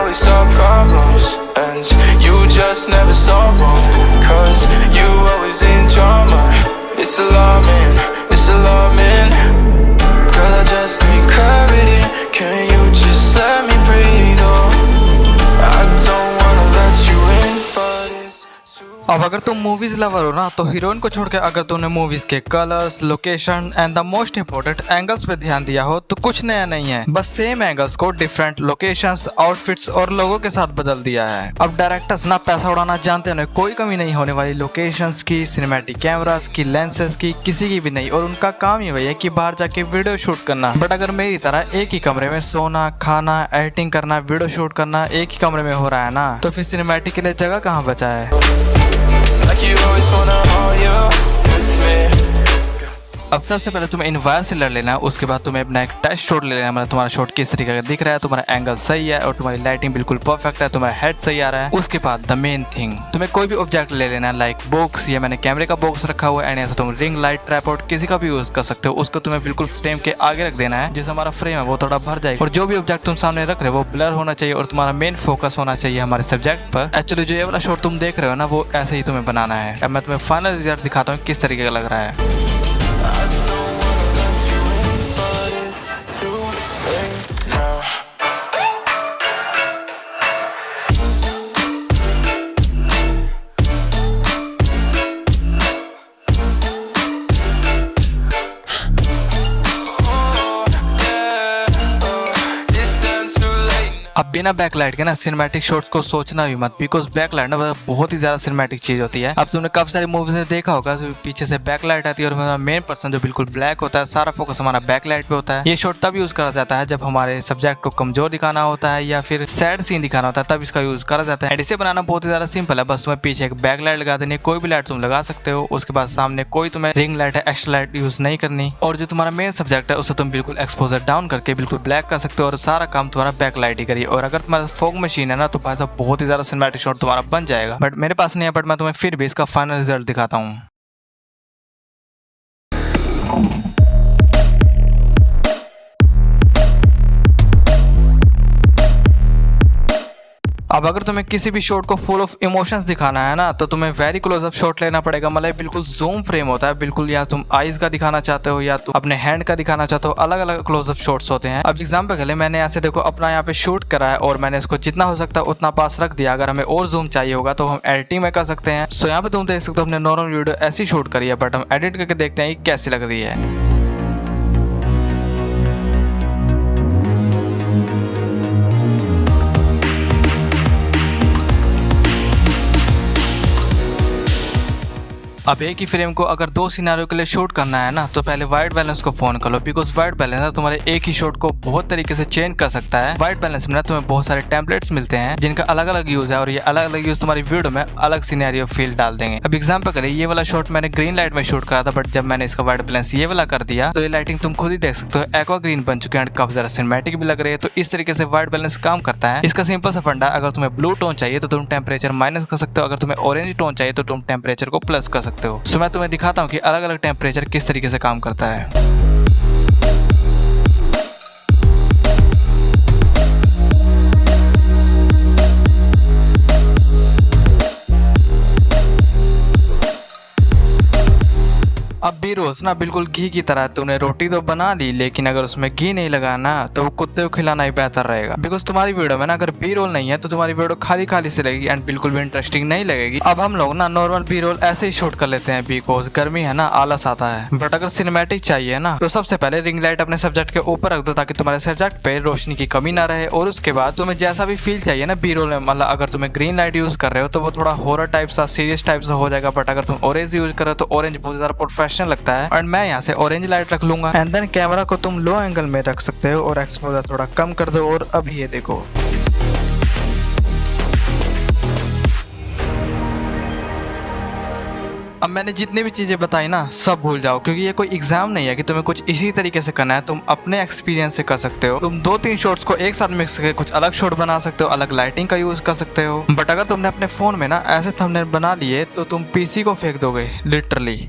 always solve problems, and you just never solve them, 'cause you always in drama. It's alarming, it's alarming. Girl, I just need clarity. Can you just let me breathe? Oh, I don't wanna let you in, but it's too. अब अगर तुम movies lover हो ना तो heroine को छोड़ के अगर तुमने मूवीज के colours, location and the most important angles पे ध्यान दिया हो तो कुछ नया नहीं है, बस सेम एंगल्स को डिफरेंट लोकेशंस, आउटफिट्स और लोगों के साथ बदल दिया है। अब डायरेक्टर्स ना पैसा उड़ाना जानते हैं, कोई कमी नहीं होने वाली लोकेशंस की, सिनेमैटिक कैमरास की, लेंसेज की, किसी की भी नहीं। और उनका काम ही वही है कि बाहर जाके वीडियो शूट करना। बट अगर मेरी तरह एक ही कमरे में सोना, खाना, एडिटिंग करना, वीडियो शूट करना एक ही कमरे में हो रहा है ना, तो फिर सिनेमैटिक के लिए जगह कहाँ बचा है। It's like you always wanna argue with me. अब सबसे पहले तुम्हें इनवायर से लड़ लेना है, उसके बाद तुम्हें अपना एक टेस्ट शॉट ले लेना है। मतलब तुम्हारा शॉट किस तरीके का दिख रहा है, तुम्हारा एंगल सही है और तुम्हारी लाइटिंग बिल्कुल परफेक्ट है, तुम्हारा हेड सही आ रहा है। उसके बाद द मेन थिंग, तुम्हें कोई भी ऑब्जेक्ट ले लेना है, लाइक बॉक्स, या मैंने कैमरे का बॉक्स रखा हुआ है, एंड ऐसा तुम रिंग लाइट, ट्राइपॉड किसी का भी यूज कर सकते हो। उसको तुम्हें बिल्कुल फ्रेम के आगे रख देना है, जिससे हमारा फ्रेम है वो थोड़ा भर जाएगा। और जो भी ऑब्जेक्ट तुम सामने रख रहे हो वो ब्लर होना चाहिए और तुम्हारा मेन फोकस होना चाहिए हमारे सब्जेक्ट पर। एक्चुअली जो ये वाला शॉट तुम देख रहे हो ना, वो ऐसे ही तुम्हें बनाना है। अब मैं तुम्हें फाइनल रिजल्ट दिखाता हूँ किस तरीके का लग रहा है। अब बिना बैकलाइट के ना सिनेमैटिक शॉट को सोचना भी मत, बिकॉज बैकलाइट ना बहुत ही ज्यादा सिनेमैटिक चीज होती है। अब तुमने काफी सारी मूवीज में देखा होगा तो पीछे से बैकलाइट आती है और हमारा मेन पर्सन जो बिल्कुल ब्लैक होता है, सारा फोकस हमारा बैकलाइट पे होता है। ये शॉट तब यूज करा जाता है जब हमारे सब्जेक्ट को कमजोर दिखाना होता है या फिर सैड सीन दिखाना होता है, तब इसका यूज करा जाता है। एंड इसे बनाना बहुत ही ज्यादा सिंपल है, बस तुम्हें पीछे एक बैकलाइट लगा देनी है, कोई भी लाइट तुम लगा सकते हो। उसके बाद सामने कोई तुम्हें रिंग लाइट है, एक्स्ट्रा लाइट यूज नहीं करनी। और जो तुम्हारा मेन सब्जेक्ट है उसे तुम बिल्कुल एक्सपोजर डाउन करके बिल्कुल ब्लैक कर सकते हो और सारा काम तुम्हारा बैकलाइट ही करिए। और अगर तुम्हारा फॉग मशीन है ना तो भाई साहब बहुत ही ज्यादा सिनेमैटिक शॉट तुम्हारा बन जाएगा। बट मेरे पास नहीं है, बट मैं तुम्हें फिर भी इसका फाइनल रिजल्ट दिखाता हूँ। अब अगर तुम्हें किसी भी शॉट को फुल ऑफ इमोशंस दिखाना है ना तो तुम्हें वेरी क्लोजअप शॉट लेना पड़ेगा। मतलब बिल्कुल जूम फ्रेम होता है, बिल्कुल या तुम आईज का दिखाना चाहते हो या तुम अपने हैंड का दिखाना चाहते हो, अलग अलग क्लोजअप शॉट्स होते हैं। अब एग्जांपल के लिए मैंने ऐसे देखो अपना यहाँ पे शूट करा है और मैंने इसको जितना हो सकता है उतना पास रख दिया। अगर हमें और जूम चाहिए होगा तो हम एडिटिंग में कर सकते हैं। सो यहाँ पे तुम देख सकते हो हमने नॉर्मल वीडियो ऐसी शूट करी है, बट हम एडिट करके देखते हैं कैसी लग रही है। अब एक ही फ्रेम को अगर दो सिनेरियो के लिए शूट करना है ना तो पहले वाइट बैलेंस को फोन कर लो, बिकॉज वाइट बैलेंस तुम्हारे एक ही शॉट को बहुत तरीके से चेंज कर सकता है। वाइट बैलेंस में ना तुम्हें बहुत सारे टेम्पलेट्स मिलते हैं जिनका अलग अलग यूज है और ये अलग अलग यूज तुम्हारी वीडियो में अलग सिनेरियो फील डाल देंगे। अब एग्जांपल के लिए ये वाला शॉट मैंने ग्रीन लाइट में शूट करा था, बट जब मैंने इसका वाइट बैलेंस ये वाला कर दिया तो ये लाइटिंग तुम खुद ही देख सकते हो एक्वा ग्रीन बन चुके हैं, काफी ज्यादा सिनेमैटिक भी लग रही है। तो इस तरीके से वाइट बैलेंस काम करता है। इसका सिंपल सा फंडा, अगर तुम्हें ब्लू टोन चाहिए तो तुम टेम्परेचर माइनस कर सकते हो, अगर तुम्हें ऑरेंज टोन चाहिए तो तुम टेम्परेचर को प्लस कर सकते हो। सो मैं तुम्हें दिखाता हूँ कि अलग अलग टेम्परेचर किस तरीके से काम करता है। अब बी रोज ना बिल्कुल घी की तरह, तूने रोटी तो बना ली लेकिन अगर उसमें घी नहीं लगाना तो वो कुत्ते को खिलाना ही बेहतर रहेगा। बिकॉज तुम्हारी वीडियो में ना अगर बी रोल नहीं है तो तुम्हारी वीडियो खाली खाली से लगेगी एंड बिल्कुल भी इंटरेस्टिंग नहीं लगेगी। अब हम लोग ना नॉर्मल बी रोल ऐसे ही शूट कर लेते हैं, बिकॉज गर्मी है ना, आलस आता है। बट अगर सिनेमैटिक चाहिए ना तो सबसे पहले रिंग लाइट अपने सब्जेक्ट के ऊपर रख दो ताकि तुम्हारे सब्जेक्ट पे रोशनी की कमी ना रहे। और उसके बाद तुम्हें जैसा भी फील चाहिए ना बी रोल में, मतलब अगर तुम्हें ग्रीन लाइट यूज कर रहे हो तो वो थोड़ा हॉरर टाइप सा, सीरियस टाइप सा हो जाएगा। बट अगर तुम ऑरेंज यूज कर रहे हो तो ऑरेंज बहुत ज्यादा प्रोफेशनल लगता है। मैं यहाँ से ऑरेंज लाइट रख लूंगा एंड देन कैमरा को तुम लो एंगल में रख सकते हो और एक्सपोजर थोड़ा कम कर दो। और अभी ये देखो, अब मैंने जितनी भी चीजें बताई ना सब भूल जाओ, क्योंकि ये कोई एग्जाम नहीं है कि तुम्हें कुछ इसी तरीके से करना है। तुम अपने एक्सपीरियंस से कर सकते हो। तुम 2-3 शॉट्स को एक साथ मिक्स करके कुछ अलग शॉट बना सकते हो, अलग लाइटिंग का यूज कर सकते हो। बट अगर तुमने अपने फोन में ना ऐसे थंबनेल बना लिए तो तुम पीसी को फेंक दोगे लिटरली।